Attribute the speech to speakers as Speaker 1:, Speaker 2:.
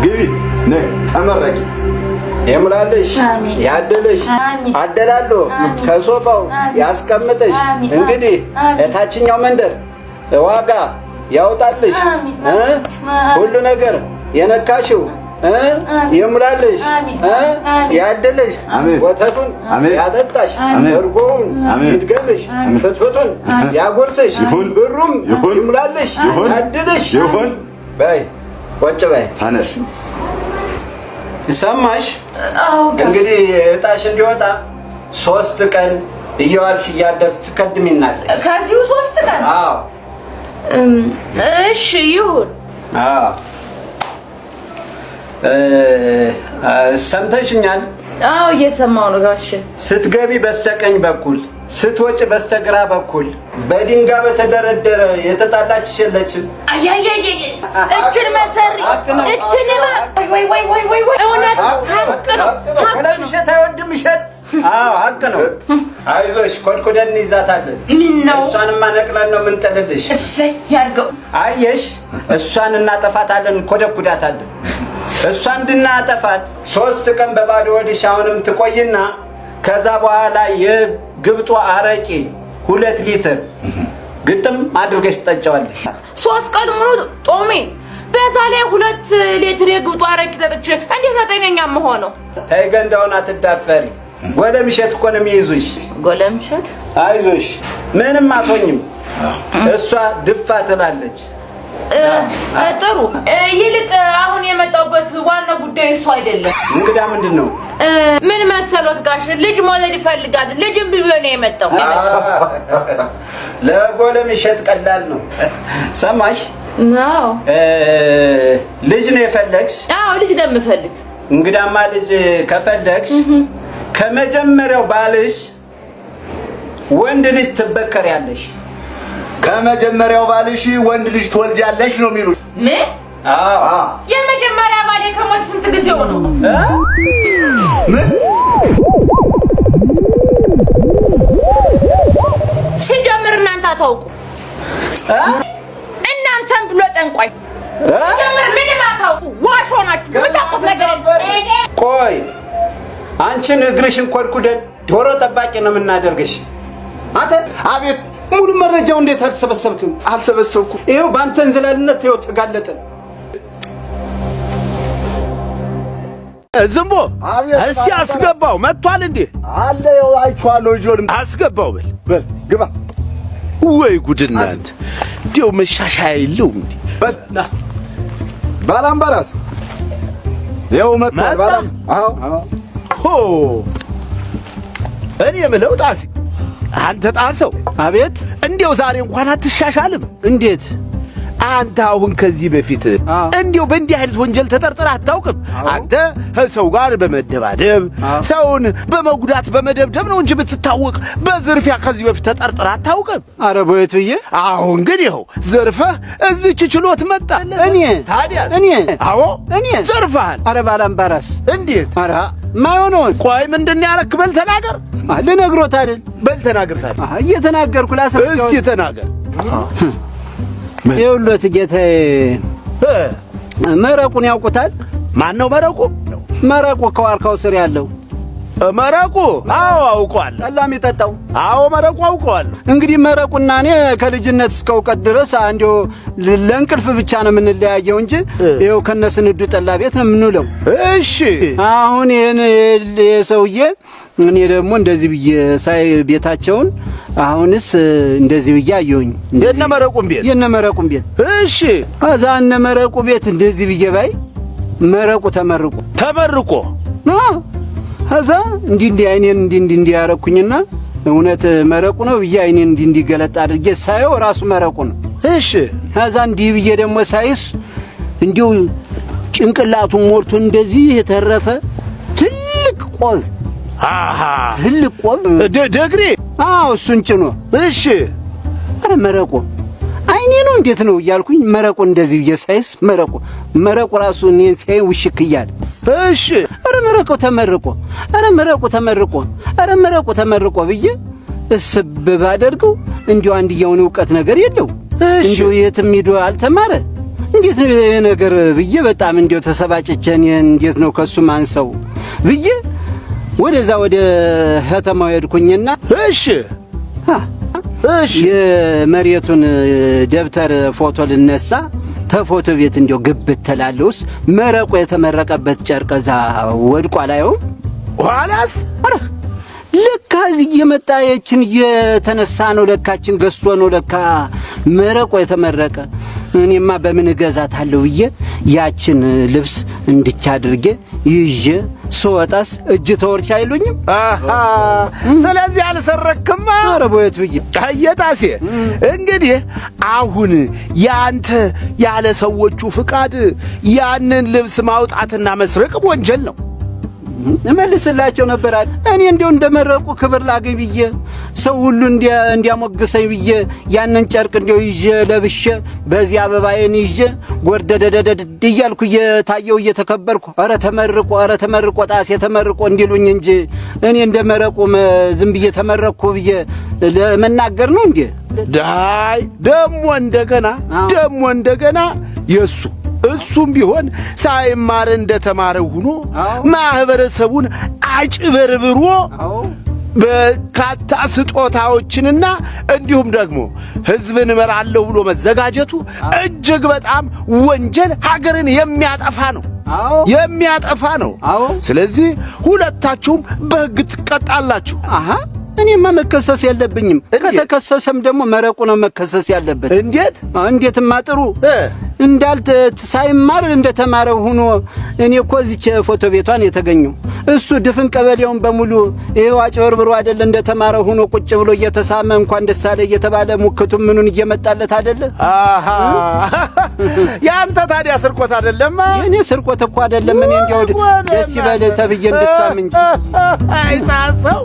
Speaker 1: ግቢ ነይ ተመረቂ
Speaker 2: የሙላልሽ ያደለሽ አደላሎ ከሶፋው ያስቀምጥሽ እንግዲህ የታችኛው መንደር ዋጋ ያውጣልሽ ሁሉ ነገር የነካሽው የሙላልሽ ያደለሽ ወተቱን ያጠጣሽ እርጎውን ይድገምሽ ፍትፍቱን ያጎርስሽ ብሩም ይሙላልሽ ያደለሽ
Speaker 1: ይሁን
Speaker 2: በይ ወጭ በይ
Speaker 1: ታነሽ
Speaker 2: ይሰማሽ እንግዲህ እጣሽ እንዲወጣ 3 ቀን እየዋልሽ እያደርስ ትቀድሚናለሽ
Speaker 3: ከዚሁ 3 ቀን
Speaker 2: አዎ
Speaker 3: እሺ ይሁን
Speaker 2: አዎ ሰምተሽኛል
Speaker 3: አዎ እየሰማሁ ነው ጋሽ
Speaker 2: ስትገቢ በስተቀኝ በኩል ስትወጭ በስተግራ በኩል በድንጋይ በተደረደረ የተጣላች የለችም
Speaker 3: አያያይ እችን መሰሪ እችን ወይ እውነት ሀቅ ነው
Speaker 2: ወለምሸት አይወድም እሸት አዎ ሀቅ ነው አይዞሽ ኮልኮደን ይዛታለን
Speaker 3: ምን ነው
Speaker 2: እሷንማ ነቅለን ነው የምንጠልልሽ
Speaker 3: እሰይ ያርገው
Speaker 2: አየሽ እሷን እናጠፋታለን ኮደኩዳታለን እሷን እንድናጠፋት 3 ቀን በባዶ ወዲሽ አሁንም ትቆይና ከዛ በኋላ የግብጧ አረቂ 2 ሊትር ግጥም አድርገሽ ትጠጫዋለሽ
Speaker 3: 3 ቀን ሙሉ ጦሜ በዛ ላይ 2 ሊትር የግብጧ አረቂ ተጠጭ እንዴት አጠነኛ መሆነው
Speaker 2: ተይ ገንዳውን አትዳፈሪ ጎለምሸት እኮ ነው የሚይዙሽ
Speaker 3: ጎለምሸት
Speaker 2: አይዞሽ ምንም አትሆኝም እሷ ድፋ ትላለች
Speaker 3: ጥሩ ይልቅ አሁን የመጣውበት ዋናው ጉዳይ እሱ አይደለም
Speaker 2: እንግዳ ምንድነው
Speaker 3: ምን መሰሎት ጋሽ ልጅ መውለድ ይፈልጋል ልጅም ቢሆን ነው የመጣው
Speaker 2: ለጎለምሸት ቀላል ነው ሰማሽ
Speaker 3: አዎ
Speaker 2: ልጅ ነው የፈለግሽ
Speaker 3: አዎ ልጅ ነው የምፈልግ
Speaker 2: እንግዳማ ልጅ ከፈለግሽ ከመጀመሪያው ባልሽ ወንድ ልጅ ትበከሪያለሽ
Speaker 1: ከመጀመሪያው ባልሽ ወንድ ልጅ ትወልጃለሽ ነው የሚሉት
Speaker 3: ምን
Speaker 2: አዎ
Speaker 3: የመጀመሪያ ባሌ ከሞት ስንት ጊዜው ነው
Speaker 1: ምን
Speaker 3: ሲጀምር እናንተ አታውቁ እናንተም ብሎ ጠንቋይ ሲጀምር ምንም አታውቁ ዋሾ ናችሁ የምታውቁት ነገር
Speaker 2: ቆይ አንቺን እግርሽን ኮድኩደን ዶሮ ጠባቂ ነው የምናደርግሽ አንተ
Speaker 1: አቤት
Speaker 2: ሙሉ መረጃው እንዴት አልሰበሰብክም
Speaker 1: አልሰበሰብኩም
Speaker 2: ይሄው ባንተ እንዝላልነት ይሄው ተጋለጠን
Speaker 4: ዝምቦ እስቲ አስገባው መጥቷል እንዴ
Speaker 1: አለ ያው አይቼዋለሁ ልጅውን
Speaker 4: አስገባው በል
Speaker 1: ግባ
Speaker 4: ወይ ጉድናንት ዲው መሻሻያ የለውም እንዴ
Speaker 1: በላ ባላምባራስ ያው መጥቷል ባላም አዎ
Speaker 4: ሆ እኔ የምለው ጣሲ አንተ ጣሰው
Speaker 2: አቤት
Speaker 4: እንዴው ዛሬ እንኳን አትሻሻልም
Speaker 2: እንዴት
Speaker 4: አንተ አሁን ከዚህ በፊት እንዴው በእንዲህ አይነት ወንጀል ተጠርጥረህ አታውቅም አንተ ሰው ጋር በመደባደብ ሰውን በመጉዳት በመደብደብ ነው እንጂ ብትታወቅ በዝርፊያ ከዚህ በፊት ተጠርጥረህ አታውቅም
Speaker 2: አረ ቦየት ብዬ
Speaker 4: አሁን ግን ይኸው ዘርፈህ እዚች ችሎት መጣ
Speaker 2: እኔ
Speaker 4: ታዲያ
Speaker 2: እኔ
Speaker 4: አዎ
Speaker 2: እኔ
Speaker 4: ዘርፈሃል
Speaker 2: አረ ባላምባራስ
Speaker 4: እንዴት
Speaker 2: አረ ማይሆነውን
Speaker 4: ቆይ ምንድነው ያረክ በል ተናገር
Speaker 2: ልነግሮት አይደል
Speaker 4: በል ተናገር ታዲያ
Speaker 2: እየተናገርኩ ላሰብከው
Speaker 4: እስኪ ተናገር
Speaker 2: ይኸውልህ ጌታዬ መረቁን ያውቁታል
Speaker 4: ማን ነው መረቁ
Speaker 2: መረቁ ከዋርካው ስር ያለው
Speaker 4: መረቁ አዎ አውቀዋለሁ
Speaker 2: ጠላም ይጠጣው
Speaker 4: አዎ መረቁ አውቀዋለሁ
Speaker 2: እንግዲህ መረቁና እኔ ከልጅነት እስከ እውቀት ድረስ አንዴው ለእንቅልፍ ብቻ ነው የምንለያየው እንጂ ይኸው ከነስንዱ ጠላ ቤት ነው የምንውለው
Speaker 4: እሺ
Speaker 2: አሁን ይሄን የሰውዬ እኔ ደግሞ እንደዚህ ብዬ ሳይ ቤታቸውን አሁንስ እንደዚህ ብዬ አየሁኝ የነ መረቁን ቤት
Speaker 4: እሺ
Speaker 2: አዛ እነ መረቁ ቤት እንደዚህ ብዬ ባይ መረቁ ተመርቆ አዛ እንዲ አይኔን እንዲ ያረኩኝና እውነት መረቁ ነው ብዬ አይኔን እንዲ ገለጥ አድርጌ ሳየው ራሱ መረቁ ነው
Speaker 4: እሺ
Speaker 2: አዛ እንዲ ብዬ ደግሞ ሳይስ እንዲው ጭንቅላቱን ሞልቶ እንደዚህ የተረፈ ትልቅ ቆብ
Speaker 4: አሃ
Speaker 2: ትልቅ ቆብ
Speaker 4: ደግሬ
Speaker 2: አዎ እሱን ጭኖ
Speaker 4: እሺ
Speaker 2: አረ መረቁ አይኔ ነው እንዴት ነው እያልኩኝ መረቁ እንደዚህ በየሳይስ መረቁ ራሱ እኔን ሲያይ ውሽክ ይያል
Speaker 4: እሺ
Speaker 2: አረ መረቁ ተመርቆ ብዬ እስብብ አደርገው እንዲው አንድያውን ዕውቀት ነገር የለው እንዲው የትም ሄዶ አልተማረ እንዴት ነው ነገር ብዬ በጣም እንዴው ተሰባጭቼን እንዴት ነው ከሱ ማንሰው ብዬ ወደዛ ወደ ከተማው ሄድኩኝና
Speaker 4: እሺ
Speaker 2: የመሬቱን ደብተር ፎቶ ልነሳ ተፎቶ ቤት እንዴው ግብት ተላለውስ መረቁ የተመረቀበት ጨርቀዛ ወድቋ ላይው ኋላስ አረ ለካ እዚህ የመጣ የችን የተነሳ ነው ለካችን ገዝቶ ነው ለካ መረቁ የተመረቀ እኔማ በምን ገዛታለሁ ብዬ ያችን ልብስ እንድቻ አድርጌ ይዤ ሶጣስ እጅ ተወርቻ አይሉኝም
Speaker 4: ስለዚህ አልሰረክማ
Speaker 2: አረቦየት ብዬ
Speaker 4: ታየጣሴ እንግዲህ አሁን ያንተ ያለ ሰዎቹ ፍቃድ ያንን ልብስ ማውጣትና መስረቅ ወንጀል ነው
Speaker 2: እመልስላቸው ነበር እኔ እንደው እንደመረቁ ክብር ላገኝ ብዬ ሰው ሁሉ እንዲያሞግሰኝ ብዬ ያንን ጨርቅ እንደው ይዤ ለብሼ በዚህ አበባዬን ይዤ ጎርደደደደ እያልኩ እየታየው እየተከበርኩ ኧረ ተመርቆ ጣሴ ተመርቆ እንዲሉኝ እንጂ እኔ እንደመረቁ ዝም ብዬ ተመረቅኩ ብዬ ለመናገር ነው እንዴ
Speaker 4: ዳይ ደሞ እንደገና እሱም ቢሆን ሳይማር እንደተማረ ሆኖ ማህበረሰቡን አጭበርብሮ በካታ ስጦታዎችንና እንዲሁም ደግሞ ህዝብን እመራለሁ ብሎ መዘጋጀቱ እጅግ በጣም ወንጀል ሀገርን የሚያጠፋ ነው ስለዚህ ሁለታችሁም በሕግ ትቀጣላችሁ
Speaker 2: እኔማ መከሰስ ያለብኝም ከተከሰሰም ደግሞ መረቁ ነው መከሰስ ያለበት እንዴትማ ጥሩ እንዳልተ ሳይማር እንደተማረው ሆኖ እኔ እኮ እዚች ፎቶ ቤቷን የተገኘው እሱ ድፍን ቀበሌውን በሙሉ ይሄው አጭበርብሮ አይደለ እንደተማረው ሆኖ ቁጭ ብሎ እየተሳመ እንኳን ደስ አለ እየተባለ ሙክቱም ምኑን እየመጣለት አይደለ
Speaker 4: ያንተ ታዲያ ስርቆት አይደለም
Speaker 2: እኔ ስርቆት እኮ አይደለም እኔ እንዲያው ደስ ይበል ተብዬ እንድሳም እንጂ
Speaker 4: አይታሰው